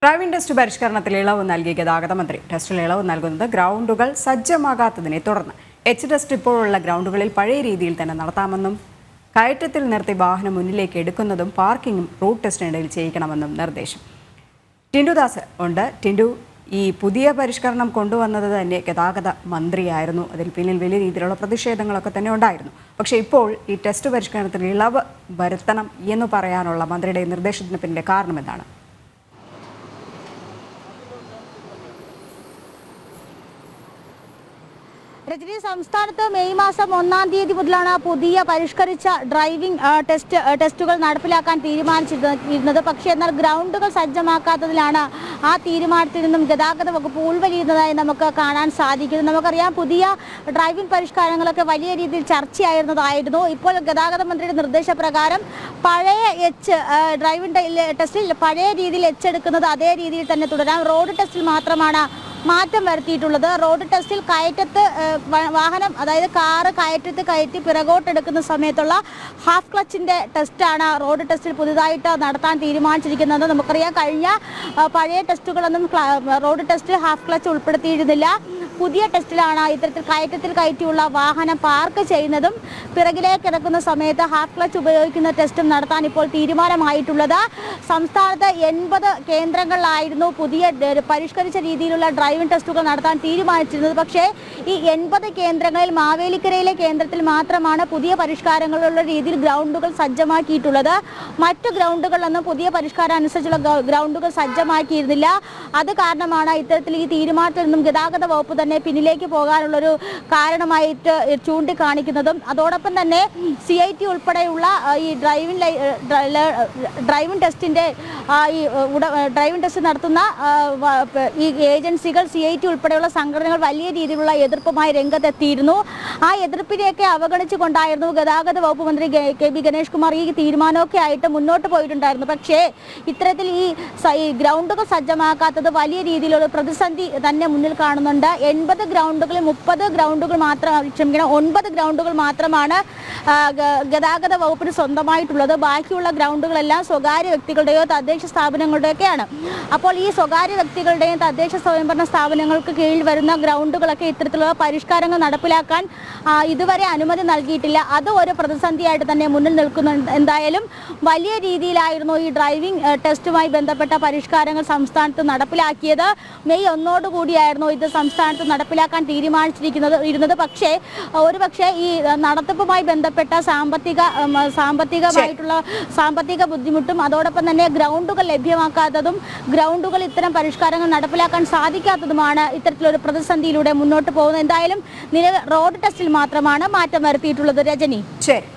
Driving test പരിഷ്കരണത്തിൽ ഇളവ് നൽകിയ ഗതാഗത മന്ത്രി ടെസ്റ്റിൽ ഇളവ് നൽകുന്നത് ഗ്രൗണ്ടുകൾ സജ്ജമാകാത്തതിനെ തുടർന്ന് ടെസ്റ്റ് ഇപ്പോഴുള്ള ഗ്രൗണ്ടുകളിൽ പഴയ രീതിയിൽ തന്നെ നടത്താമെന്നും കയറ്റത്തിൽ നിർത്തി വാഹനം മുന്നിലേക്ക് എടുക്കുന്നതും പാർക്കിങ്ങും റൂട്ട് ടെസ്റ്റിനിടയിൽ ചെയ്യിക്കണമെന്നും നിർദ്ദേശം. ടിൻഡുദാസ് ഉണ്ട്. ടിൻഡു, ഈ പുതിയ പരിഷ്കരണം കൊണ്ടുവന്നത് തന്നെ ഗതാഗത മന്ത്രിയായിരുന്നു. അതിൽ പിന്നിൽ വലിയ രീതിയിലുള്ള പ്രതിഷേധങ്ങളൊക്കെ തന്നെ ഉണ്ടായിരുന്നു. പക്ഷേ ഇപ്പോൾ ഈ ടെസ്റ്റ് പരിഷ്കരണത്തിൽ ഇളവ് വരുത്തണം എന്ന് പറയാനുള്ള മന്ത്രിയുടെ നിർദ്ദേശത്തിന് പിന്നിലെ കാരണം എന്താണ്? രജനി, സംസ്ഥാനത്ത് മെയ് മാസം 1-ാം തീയതി മുതലാണ് പുതിയ പരിഷ്കരിച്ച ഡ്രൈവിംഗ് ടെസ്റ്റുകൾ നടപ്പിലാക്കാൻ തീരുമാനിച്ചിരുന്നത്. പക്ഷേ എന്നാൽ ഗ്രൗണ്ടുകൾ സജ്ജമാക്കാത്തതിലാണ് ആ തീരുമാനത്തിൽ നിന്നും ഗതാഗത വകുപ്പ് ഉൾവലിയുന്നതായി നമുക്ക് കാണാൻ സാധിക്കുന്നത്. നമുക്കറിയാം, പുതിയ ഡ്രൈവിംഗ് പരിഷ്കാരങ്ങളൊക്കെ വലിയ രീതിയിൽ ചർച്ചയായിരുന്നതായിരുന്നു. ഇപ്പോൾ ഗതാഗത മന്ത്രിയുടെ നിർദ്ദേശപ്രകാരം പഴയ ഡ്രൈവിംഗ് ടെസ്റ്റിൽ പഴയ രീതിയിൽ എടുക്കുന്നത് അതേ രീതിയിൽ തന്നെ തുടരാം. റോഡ് ടെസ്റ്റിൽ മാത്രമാണ് മാറ്റം വരുത്തിയിട്ടുള്ളത്. റോഡ് ടെസ്റ്റിൽ കയറ്റത്ത് വാഹനം, അതായത് കാറ് കയറ്റത്ത് കയറ്റി പിറകോട്ടെടുക്കുന്ന സമയത്തുള്ള ഹാഫ് ക്ലച്ചിൻ്റെ ടെസ്റ്റാണ് റോഡ് ടെസ്റ്റിൽ പുതുതായിട്ട് നടത്താൻ തീരുമാനിച്ചിരിക്കുന്നത്. നമുക്കറിയാം, കഴിഞ്ഞ പഴയ ടെസ്റ്റുകളൊന്നും റോഡ് ടെസ്റ്റിൽ ഹാഫ് ക്ലച്ച് ഉൾപ്പെടുത്തിയിരുന്നില്ല. പുതിയ ടെസ്റ്റിലാണ് ഇത്തരത്തിൽ കയറ്റത്തിൽ കയറ്റിയുള്ള വാഹനം പാർക്ക് ചെയ്യുന്നതും പിറകിലേക്ക് ഇറക്കുന്ന സമയത്ത് ഹാഫ് ക്ലച്ച് ഉപയോഗിക്കുന്ന ടെസ്റ്റും നടത്താൻ ഇപ്പോൾ തീരുമാനമായിട്ടുള്ളത്. സംസ്ഥാനത്ത് 80 കേന്ദ്രങ്ങളിലായിരുന്നു പുതിയ പരിഷ്കരിച്ച രീതിയിലുള്ള ഡ്രൈവിംഗ് ടെസ്റ്റുകൾ നടത്താൻ തീരുമാനിച്ചിരുന്നത്. പക്ഷേ ഈ 80 കേന്ദ്രങ്ങളിൽ മാവേലിക്കരയിലെ കേന്ദ്രത്തിൽ മാത്രമാണ് പുതിയ പരിഷ്കാരങ്ങളുള്ള രീതിയിൽ ഗ്രൗണ്ടുകൾ സജ്ജമാക്കിയിട്ടുള്ളത്. മറ്റു ഗ്രൗണ്ടുകളിലൊന്നും പുതിയ പരിഷ്കാരം അനുസരിച്ചുള്ള ഗ്രൗണ്ടുകൾ സജ്ജമാക്കിയിരുന്നില്ല. അത് കാരണമാണ് ഇത്തരത്തിൽ ഈ തീരുമാനത്തിൽ നിന്നും ഗതാഗത വകുപ്പ് തന്നെ പിന്നിലേക്ക് പോകാനുള്ളൊരു കാരണമായിട്ട് ചൂണ്ടിക്കാണിക്കുന്നതും. അതോടൊപ്പം തന്നെ CIT ഉൾപ്പെടെയുള്ള ഈ ഡ്രൈവിംഗ് ടെസ്റ്റിൻ്റെ ഡ്രൈവിംഗ് ടെസ്റ്റ് നടത്തുന്ന ഈ ഏജൻസികൾ, CIT ഉൾപ്പെടെയുള്ള സംഘടനകൾ വലിയ രീതിയിലുള്ള എതിർപ്പുമായി രംഗത്തെത്തിയിരുന്നു. ആ എതിർപ്പിനെയൊക്കെ അവഗണിച്ചുകൊണ്ടായിരുന്നു ഗതാഗത വകുപ്പ് മന്ത്രി KB ഗണേഷ് കുമാർ ഈ തീരുമാനമൊക്കെ ആയിട്ട് മുന്നോട്ട് പോയിട്ടുണ്ടായിരുന്നു. പക്ഷേ ഇത്തരത്തിൽ ഈ ഗ്രൗണ്ടുകൾ സജ്ജമാക്കാത്തത് വലിയ രീതിയിലുള്ള പ്രതിസന്ധി തന്നെ മുന്നിൽ കാണുന്നുണ്ട്. 80 ഗ്രൗണ്ടുകളിൽ 9 ഗ്രൗണ്ടുകൾ മാത്രമാണ് ഗതാഗത വകുപ്പിന് സ്വന്തമായിട്ടുള്ളത്. ബാക്കിയുള്ള ഗ്രൗണ്ടുകളെല്ലാം സ്വകാര്യ വ്യക്തികളുടെയോ തദ്ദേശ സ്ഥാപനങ്ങളുടെയൊക്കെയാണ്. അപ്പോൾ ഈ സ്വകാര്യ വ്യക്തികളുടെയും തദ്ദേശ സ്വയംഭരണ സ്ഥാപനങ്ങൾക്ക് കീഴിൽ വരുന്ന ഗ്രൗണ്ടുകളൊക്കെ ഇത്തരത്തിലുള്ള പരിഷ്കാരങ്ങൾ നടപ്പിലാക്കാൻ ഇതുവരെ അനുമതി നൽകിയിട്ടില്ല. അത് ഒരു പ്രതിസന്ധിയായിട്ട് തന്നെ മുന്നിൽ നിൽക്കുന്നുണ്ട്. എന്തായാലും വലിയ രീതിയിലായിരുന്നു ഈ ഡ്രൈവിംഗ് ടെസ്റ്റുമായി ബന്ധപ്പെട്ട പരിഷ്കാരങ്ങൾ സംസ്ഥാനത്ത് നടപ്പിലാക്കിയത്. മെയ് 1 കൂടിയായിരുന്നു ഇത് സംസ്ഥാനത്ത് നടപ്പിലാക്കാൻ തീരുമാനിച്ചിരുന്നത്. പക്ഷേ ഈ നടത്തിപ്പുമായി ബന്ധപ്പെട്ട സാമ്പത്തിക ബുദ്ധിമുട്ടും അതോടൊപ്പം തന്നെ ഗ്രൗണ്ടുകൾ ലഭ്യമാക്കാത്തതും ഗ്രൗണ്ടുകൾ ഇത്തരം പരിഷ്കാരങ്ങൾ നടപ്പിലാക്കാൻ സാധിക്കാത്തതുമാണ് ഇത്തരത്തിലൊരു പ്രതിസന്ധിയിലൂടെ മുന്നോട്ട് പോകുന്നത്. എന്തായാലും റോഡ് ടെസ്റ്റിൽ മാത്രമാണ് മാറ്റം വരുത്തിയിട്ടുള്ളത്. രജനി, ശരി.